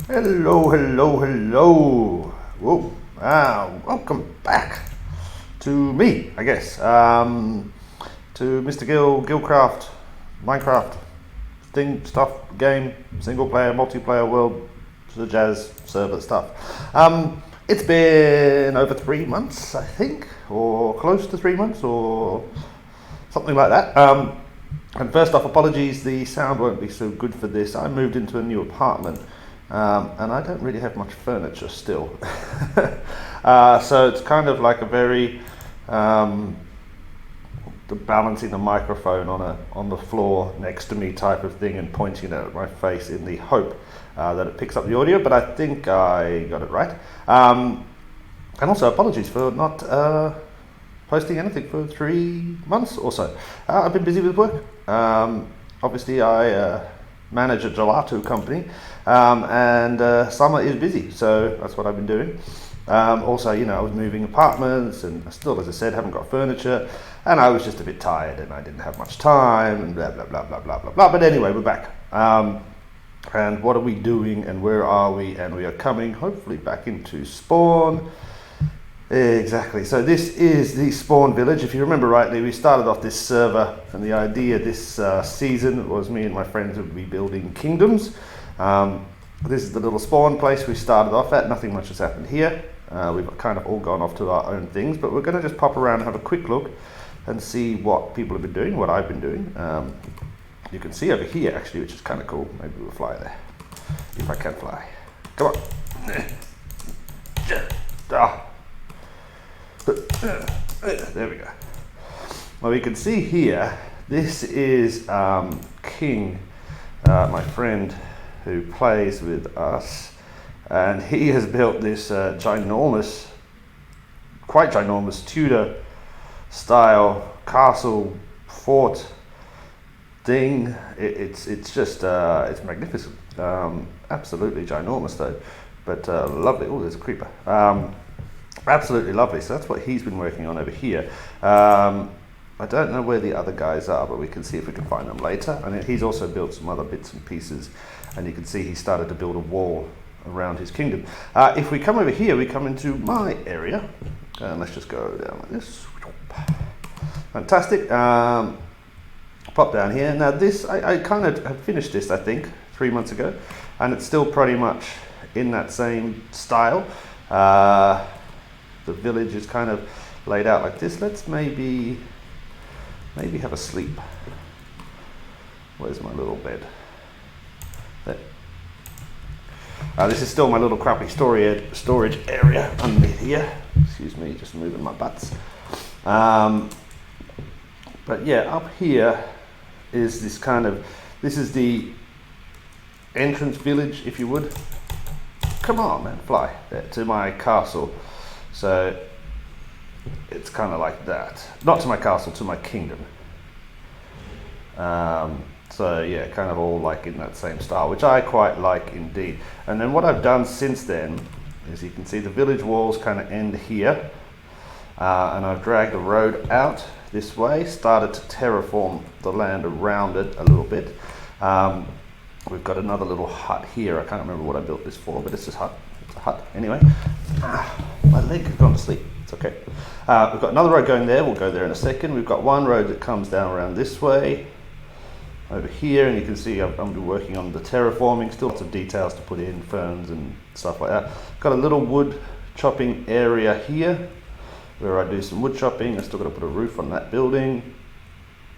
Hello, hello, hello. Whoa. Welcome back to me, I guess. To Mr. GillCraft, Minecraft, stuff, game, single player, multiplayer, world, jazz, server stuff. It's been over 3 months, I think, or close to 3 months, or something like that. And first off, apologies, the sound won't be so good for this. I moved into a new apartment, and I don't really have much furniture still. So it's kind of like a very balancing the microphone on the floor next to me type of thing and pointing it at my face in the hope that it picks up the audio, but I think I got it right. And also apologies for not posting anything for 3 months or so. I've been busy with work. Obviously, I manage a gelato company, and summer is busy, so that's what I've been doing. Also, I was moving apartments, and still, as I said, haven't got furniture, and I was just a bit tired, and I didn't have much time, and blah blah blah blah blah blah blah. But anyway, we're back. And what are we doing, and where are we? And we are coming, hopefully, back into spawn. Exactly. So this is the spawn village. If you remember rightly, we started off this server, and the idea this season was me and my friends would be building kingdoms. This is the little spawn place we started off at. Nothing much has happened here. We've kind of all gone off to our own things, but we're going to just pop around and have a quick look and see what people have been doing, what I've been doing. You can see over here, actually, which is kind of cool. Maybe we'll fly there, if I can fly. Come on. There we go. Well, you can see here, this is King, my friend who plays with us, and he has built this quite ginormous Tudor style castle fort thing. It's just it's magnificent. Absolutely ginormous though, but lovely. Oh, there's a creeper. Absolutely lovely. So that's what he's been working on over here. I don't know where the other guys are, but we can see if we can find them later. And he's also built some other bits and pieces, and you can see he started to build a wall around his kingdom. If we come over here, we come into my area, and let's just go down like this. Fantastic. Pop down here. Now this, I kind of have finished this, I think, 3 months ago, and it's still pretty much in that same style. The village is kind of laid out like this. Let's maybe have a sleep. Where's my little bed? There. This is still my little crappy storage area underneath here. Excuse me, just moving my butts. But yeah, up here is this is the entrance village, if you would. Come on, man, fly there to my castle. So it's kind of like that. Not to my castle, to my kingdom. So yeah, kind of all like in that same style, which I quite like indeed. And then what I've done since then is you can see the village walls kind of end here. And I've dragged the road out this way, started to terraform the land around it a little bit. We've got another little hut here. I can't remember what I built this for, but it's just hut. It's a hut anyway. My leg has gone to sleep. It's okay. We've got another road going there. We'll go there in a second. We've got one road that comes down around this way, over here, and you can see I'm working on the terraforming. Still lots of details to put in, ferns and stuff like that. Got a little wood chopping area here where I do some wood chopping. I still got to put a roof on that building.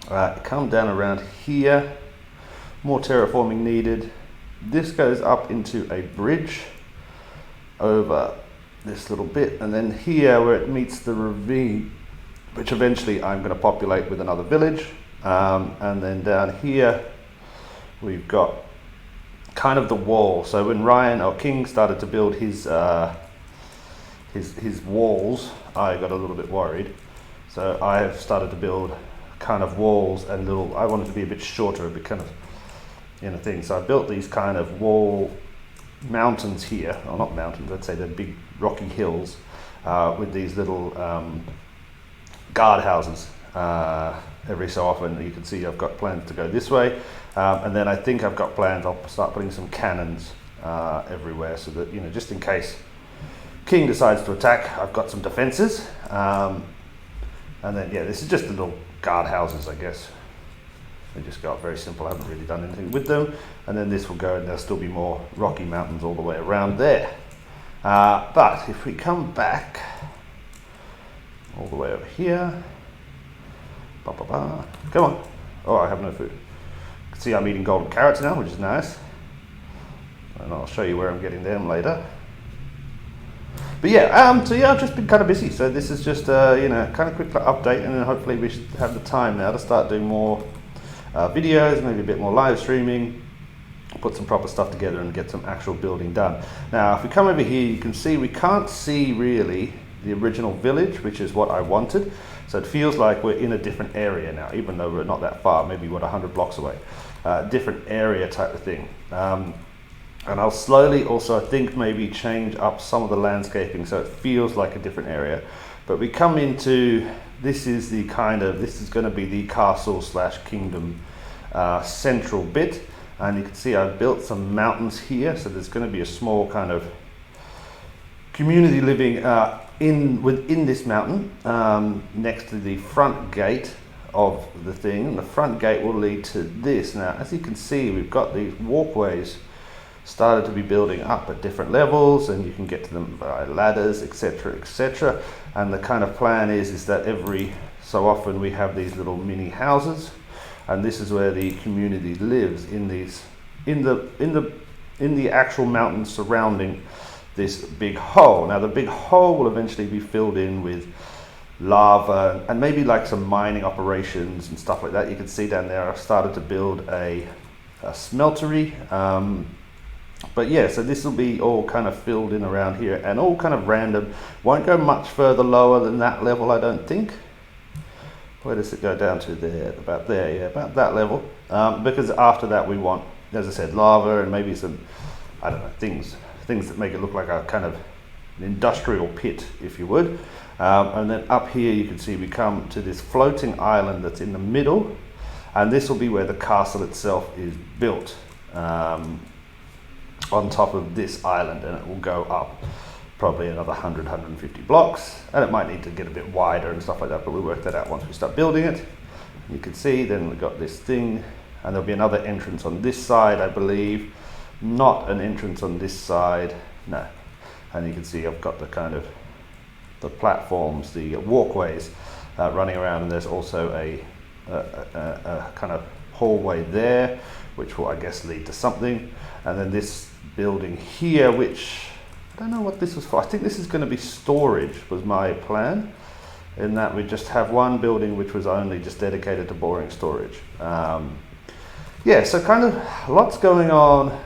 Come down around here. More terraforming needed. This goes up into a bridge over this little bit, and then here where it meets the ravine, which eventually I'm going to populate with another village. And then down here we've got kind of the wall. So when Ryan or King started to build his walls, I got a little bit worried. So I have started to build kind of walls and I wanted to be a bit shorter, a bit kind of thing. So I built these kind of wall mountains here, or not mountains, I'd say they're big rocky hills with these little guard houses. Every so often you can see I've got plans to go this way, and then I think I've got plans, I'll start putting some cannons everywhere, so that, you know, just in case King decides to attack, I've got some defenses. And then, yeah, this is just the little guard houses, I guess. They just go up very simple. I haven't really done anything with them. And then this will go, and there'll still be more rocky mountains all the way around there. But if we come back all the way over here, come on. Oh, I have no food. You can see I'm eating golden carrots now, which is nice. And I'll show you where I'm getting them later. But yeah, so yeah, I've just been kind of busy. So this is just, you know, kind of quick update, and then hopefully we should have the time now to start doing more videos, maybe a bit more live streaming, put some proper stuff together and get some actual building done. Now, if we come over here, you can see we can't see really the original village, which is what I wanted. So it feels like we're in a different area now, even though we're not that far, maybe what, 100 blocks away. Different area type of thing. And I'll slowly also, I think, maybe change up some of the landscaping so it feels like a different area. But we come into, this is going to be the castle slash kingdom central bit. And you can see I've built some mountains here. So there's going to be a small kind of community living within this mountain, next to the front gate of the thing. And the front gate will lead to this. Now, as you can see, we've got these walkways started to be building up at different levels, and you can get to them by ladders, etc., etc. And the kind of plan is that every so often we have these little mini houses, and this is where the community lives, in these in the actual mountains surrounding this big hole. Now the big hole will eventually be filled in with lava and maybe like some mining operations and stuff like that. You can see down there I've started to build a smeltery. But yeah, so this will be all kind of filled in around here and all kind of random. Won't go much further lower than that level, I don't think. Where does it go down to? There, about there, yeah, about that level. Because after that we want, as I said, lava and maybe some, I don't know, things that make it look like a kind of an industrial pit, if you would. And then up here you can see we come to this floating island that's in the middle, and this will be where the castle itself is built. On top of this island, and it will go up probably another 100, 150 blocks, and it might need to get a bit wider and stuff like that, but we'll work that out once we start building it. You can see then we've got this thing, and there'll be another entrance on this side, I believe, not an entrance on this side, no. And you can see I've got the kind of the platforms, the walkways running around, and there's also a kind of hallway there, which will, I guess, lead to something. And then this building here, which I don't know what this was for. I think this is going to be storage, was my plan, in that we just have one building which was only just dedicated to boring storage. Yeah, so kind of lots going on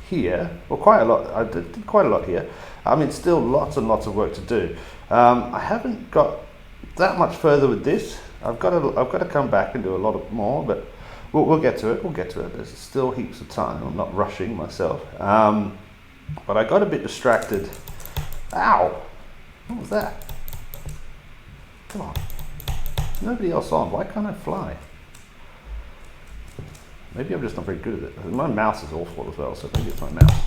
here. Well, quite a lot. I did quite a lot here. I mean, still lots and lots of work to do. I haven't got that much further with this. I've got to come back and do a lot more, but we'll get to it. We'll get to it. There's still heaps of time. I'm not rushing myself. But I got a bit distracted. Ow! What was that? Come on. Nobody else on. Why can't I fly? Maybe I'm just not very good at it. My mouse is awful as well, so maybe it's my mouse.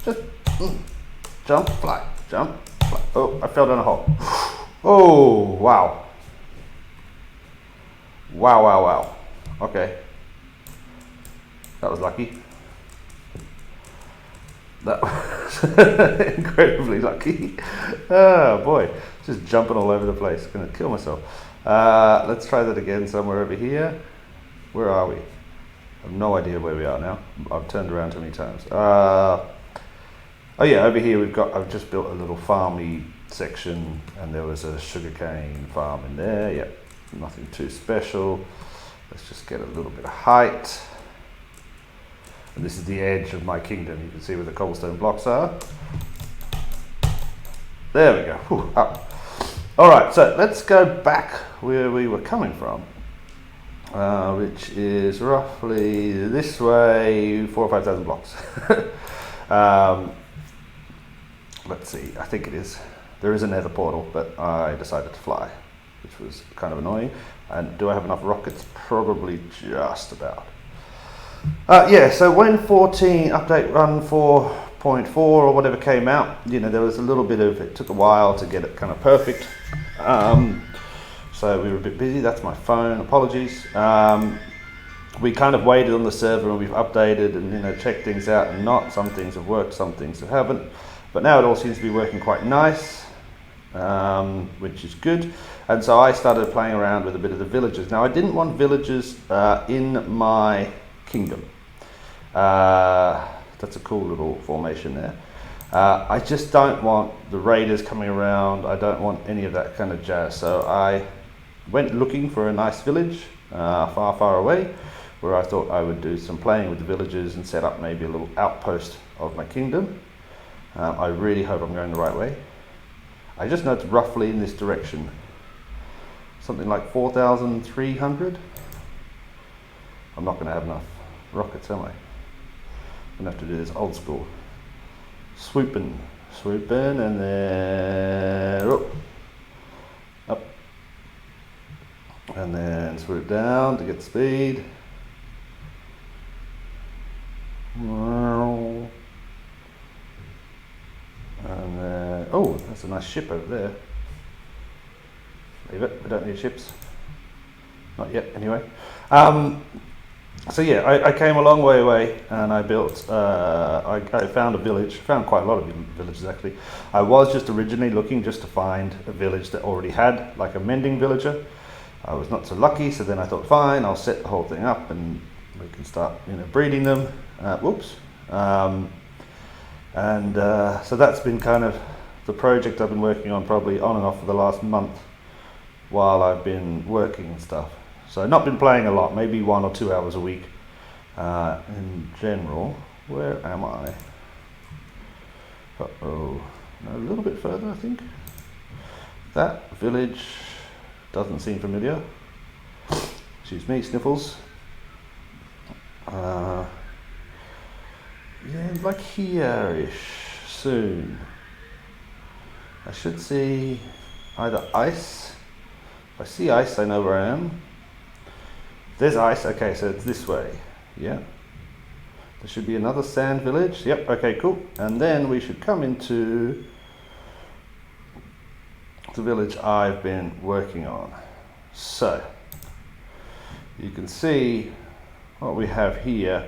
Just jump, fly, jump, fly. Oh, I fell down a hole. Oh, wow. Wow, wow, wow. Okay. That was lucky. That was incredibly lucky. Oh boy, just jumping all over the place. Gonna kill myself. Let's try that again somewhere over here. Where are we? I have no idea where we are now. I've turned around too many times. Oh yeah, over here I've just built a little farmy section, and there was a sugarcane farm in there. Yep, nothing too special. Let's just get a little bit of height. And this is the edge of my kingdom. You can see where the cobblestone blocks are. There we go. Whew, up. All right, so let's go back where we were coming from, which is roughly this way, 4,000 or 5,000 blocks. Let's see, I think it is. There is a nether portal, but I decided to fly, which was kind of annoying. And do I have enough rockets? Probably just about. Yeah, so when 14 update run 4.4 or whatever came out, you know, there was a little bit of, it took a while to get it kind of perfect. So we were a bit busy. That's my phone, apologies. We kind of waited on the server and we've updated and, you know, checked things out and not. Some things have worked, some things haven't. But now it all seems to be working quite nice, which is good. And so I started playing around with a bit of the villagers. Now I didn't want villagers in my kingdom. That's a cool little formation there. I just don't want the raiders coming around. I don't want any of that kind of jazz. So I went looking for a nice village far, far away, where I thought I would do some playing with the villagers and set up maybe a little outpost of my kingdom. I really hope I'm going the right way. I just know it's roughly in this direction. Something like 4,300. I'm not going to have enough rockets, am I? I'm going to have to do this old school. Swooping, and then up, and then swoop down to get speed. And then, oh, that's a nice ship over there. Leave it, we don't need ships. Not yet, anyway. So yeah, I came a long way away and I built, I found a village, found quite a lot of villages actually. I was just originally looking just to find a village that already had like a mending villager. I was not so lucky, so then I thought, fine, I'll set the whole thing up and we can start, you know, breeding them. Whoops. So that's been kind of the project I've been working on probably on and off for the last month while I've been working and stuff. So not been playing a lot, maybe 1 or 2 hours a week in general. Where am I? Uh-oh, a little bit further I think. That village doesn't seem familiar. Excuse me, sniffles. Yeah, like here-ish soon. I should see either ice. If I see ice, I know where I am. There's ice, okay, so it's this way, yeah. There should be another sand village, yep, okay, cool. And then we should come into the village I've been working on. So, you can see what we have here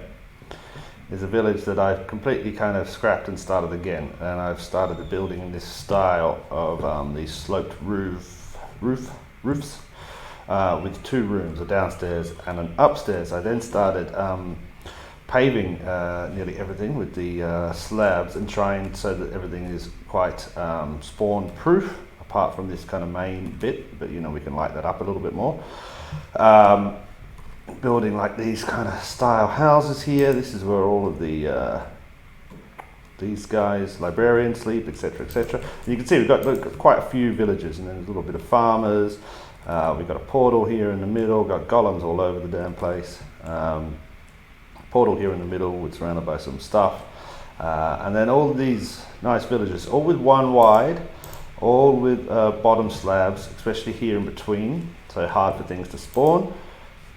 is a village that I've completely kind of scrapped and started again. And I've started the building in this style of these sloped roofs. With 2 rooms, a downstairs and an upstairs. I then started paving nearly everything with the slabs and trying so that everything is quite spawn proof, apart from this kind of main bit, but you know, we can light that up a little bit more. Building like these kind of style houses here. This is where all of the these guys, librarians, sleep, etc, etc. You can see we've got quite a few villages, and then there's a little bit of farmers. We've got a portal here in the middle, got golems all over the damn place. Portal here in the middle, we're surrounded by some stuff. And then all of these nice villages, all with 1 wide, all with bottom slabs, especially here in between, so hard for things to spawn.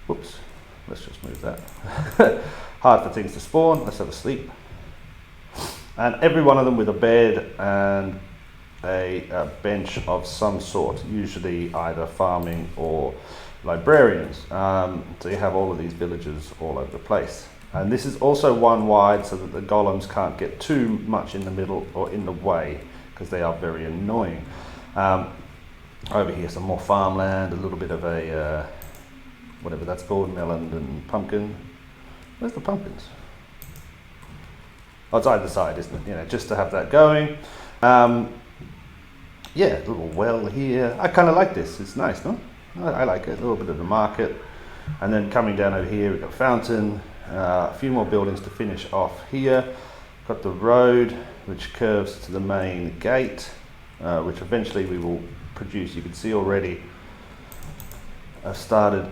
Whoops, let's just move that. Hard for things to spawn, let's have a sleep. And every one of them with a bed and a bench of some sort, usually either farming or librarians. So you have all of these villages all over the place. And this is also 1 wide so that the golems can't get too much in the middle or in the way, because they are very annoying. Over here some more farmland, a little bit of a, whatever that's called, melon and pumpkin. Where's the pumpkins? Oh, it's either side, isn't it? You know, just to have that going. Yeah, a little well here. I kind of like this. It's nice, no? I like it. A little bit of the market. And then coming down over here, we've got a fountain. A few more buildings to finish off here. Got the road, which curves to the main gate, which eventually we will produce. You can see already I've started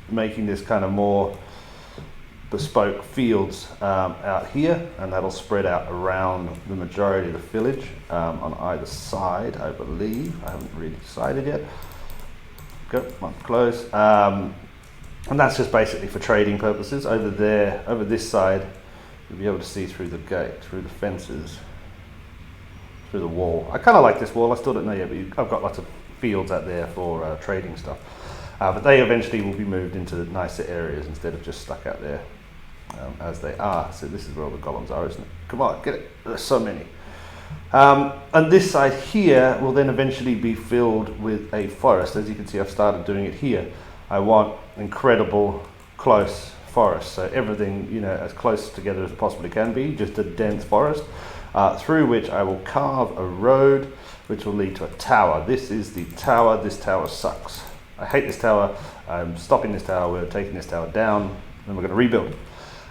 making this kind of more bespoke fields out here, and that'll spread out around the majority of the village on either side, I believe. I haven't really decided yet. Go, I'm close. And that's just basically for trading purposes. Over there, over this side, you'll be able to see through the gate, through the fences, through the wall. I kind of like this wall. I still don't know yet, but I've got lots of fields out there for trading stuff. But they eventually will be moved into nicer areas instead of just stuck out there as they are. So this is where all the golems are, isn't it? Come on, get it. There's so many. And this side here will then eventually be filled with a forest. As you can see, I've started doing it here. I want incredible close forest, so everything, you know, as close together as it possibly can be, just a dense forest, through which I will carve a road which will lead to a tower. This is the tower. This tower sucks. I hate this tower. I'm stopping this tower. We're taking this tower down and we're going to rebuild.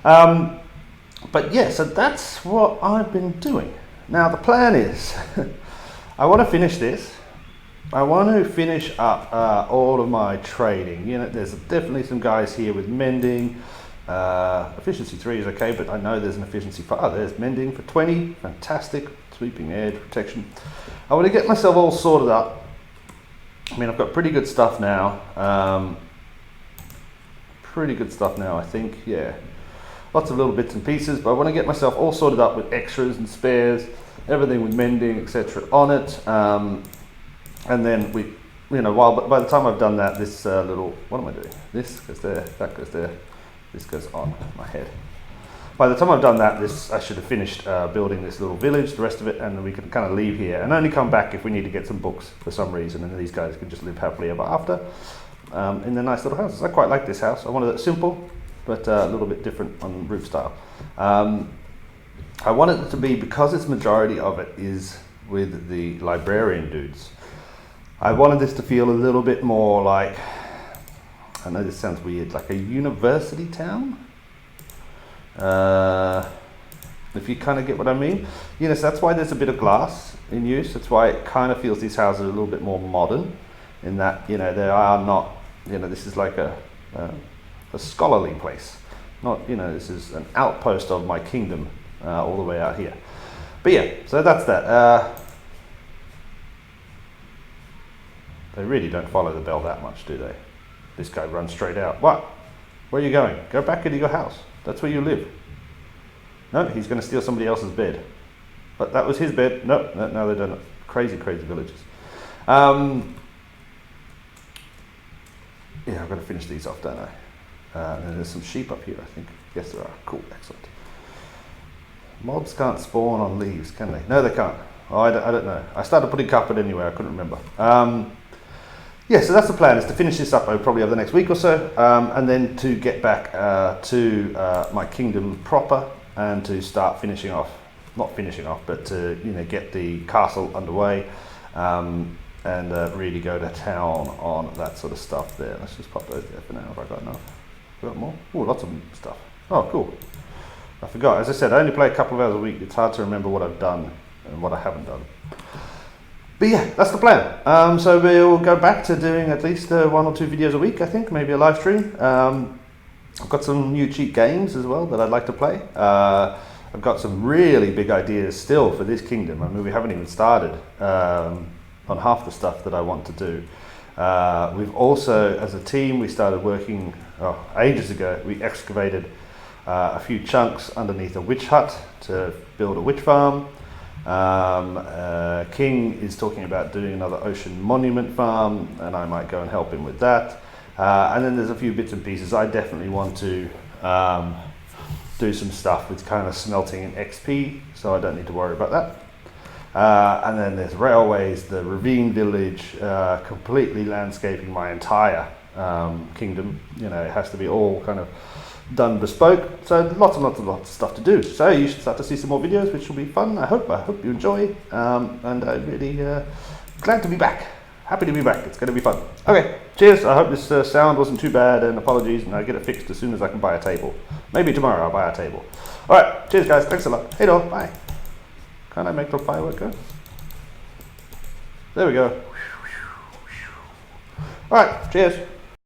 But yeah, so that's what I've been doing. Now the plan is I want to finish this. I want to finish up all of my trading. You know, there's definitely some guys here with mending. Efficiency 3 is okay, but I know there's an efficiency 5. Oh, there's mending for 20. Fantastic. Sweeping edge protection. I want to get myself all sorted up. I mean, I've got pretty good stuff now. I think. Yeah. Lots of little bits and pieces, but I want to get myself all sorted up with extras and spares, everything with mending, etc. on it. And then we, you know, by the time I've done that, this little, what am I doing? This goes there, that goes there, this goes on my head. By the time I've done that, I should have finished building this little village, the rest of it, and then we can kind of leave here and only come back if we need to get some books for some reason, and then these guys can just live happily ever after in their nice little houses. I quite like this house. I wanted it simple, but a little bit different on roof style. I want it to be, because its majority of it is with the librarian dudes, I wanted this to feel a little bit more like, I know this sounds weird, like a university town. If you kind of get what I mean. You know, so that's why there's a bit of glass in use. That's why it kind of feels these houses are a little bit more modern, in that, you know, they are not, you know, this is like a scholarly place. Not, you know, this is an outpost of my kingdom all the way out here. But yeah, so that's that. They really don't follow the bell that much, do they? This guy runs straight out. What? Where are you going? Go back into your house. That's where you live. No, he's going to steal somebody else's bed. But that was his bed. No, they don't. Crazy, crazy villages. Yeah, I've got to finish these off, don't I? And there's some sheep up here, I think. Yes, there are. Cool, excellent. Mobs can't spawn on leaves, can they? No, they can't. Oh, I don't know. I started putting carpet anywhere. I couldn't remember. Yeah, so that's the plan, is to finish this up probably over the next week or so, and then to get back to my kingdom proper and to start finishing off, not finishing off, but to, you know, get the castle underway and really go to town on that sort of stuff there. Let's just pop those there for now. Have I got enough? Have I got more? Oh, lots of stuff. Oh, cool. I forgot. As I said, I only play a couple of hours a week. It's hard to remember what I've done and what I haven't done. But yeah, that's the plan. So we'll go back to doing at least 1 or 2 videos a week, I think, maybe a live stream. I've got some new cheat games as well that I'd like to play. I've got some really big ideas still for this kingdom. I mean, we haven't even started on half the stuff that I want to do. We've also, as a team, we started working ages ago. We excavated a few chunks underneath a witch hut to build a witch farm. King is talking about doing another ocean monument farm, and I might go and help him with that. And then there's a few bits and pieces. I definitely want to do some stuff with kind of smelting and XP, so I don't need to worry about that. And then there's railways, the ravine village, completely landscaping my entire kingdom. You know, it has to be all kind of done bespoke, so lots and lots of stuff to do. So you should start to see some more videos, which will be fun. I hope you enjoy, and I'm really glad to be back. Happy to be back. It's going to be fun. Okay, cheers. I hope this sound wasn't too bad, and apologies, and I'll get it fixed as soon as I can buy a table. Maybe tomorrow I'll buy a table. Alright, cheers guys, thanks a lot. Hey do, bye. Can I make the firework go? There we go. Alright, cheers.